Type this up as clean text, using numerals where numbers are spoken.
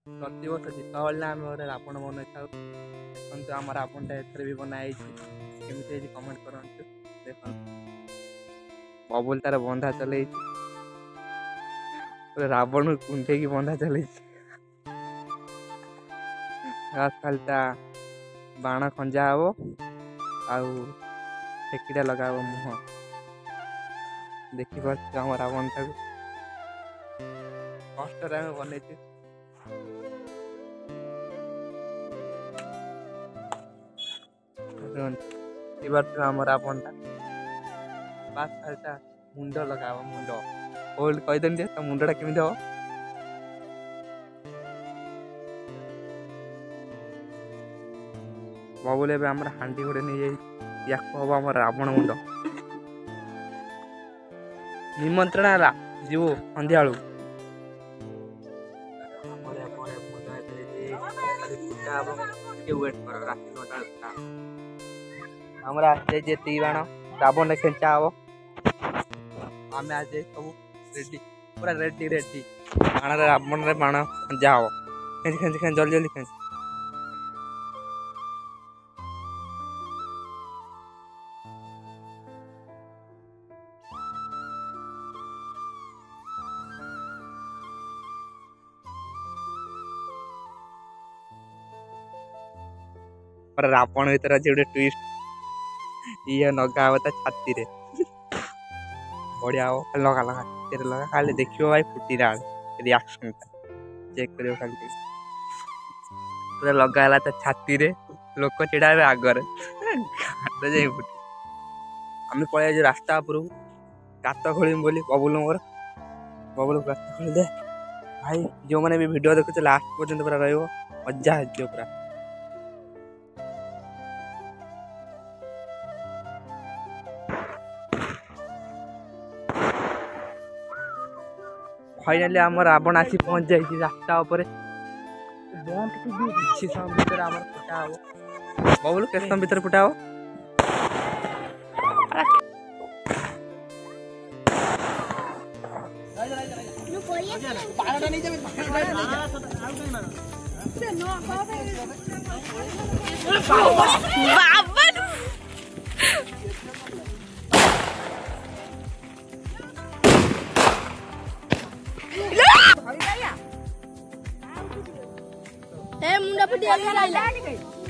प्रतिवर्ष दीपावली आम गोटे रावण बन था देखो आम रावणटा एथर भी बनाई केमी कमेंट करूँ देख बबुल तार बंधा चल रावण कुंठे की बंधा चल खालटा बाण खंजा हम ठेकीटा लगा मुह देखी पार्छ आम रावण टाक कष्ट बनई आम रावणटा बास खालटा मुंड लगा मुंड होल्ड कहीदेनि तो मुंडा केमी हम बबुल एवं आम हांडी गोटे नहीं या हम आम रावण मुंड निमंत्रण है जीव संध्या वेट कर रात 9टा हमारा आज बाण रावण खेचा हम आज सब रेडी पूरा रेडी रेडी बाण रावण बाण खंजा हम खेच खेच खेच जल्दी जल्दी खेच रावण भर अच्छे गोटे ट्विस्ट ये नगा हम छाती रे बढ़िया हो लगा लगा छाती लगा खाली देखियो भाई फुटीला रिएक्शन चेक करियो खाली पूरा लगा छाती रे लोक चिड़ा आगर फुटी आम पलि रास्ता उपर गात खोल बोली बबुल मोर बबुल गात खोल दे भाई जो मैंने भी वीडियो देखुचे लास्ट पर्यंत पूरा रही मजा हो पूरा फाइनाली आम रावण आसी पहुंच जाए रास्ता उपर किसी समय भर आम फुटा हम बबुल के समय भर फुटा हम मुंडा फुटी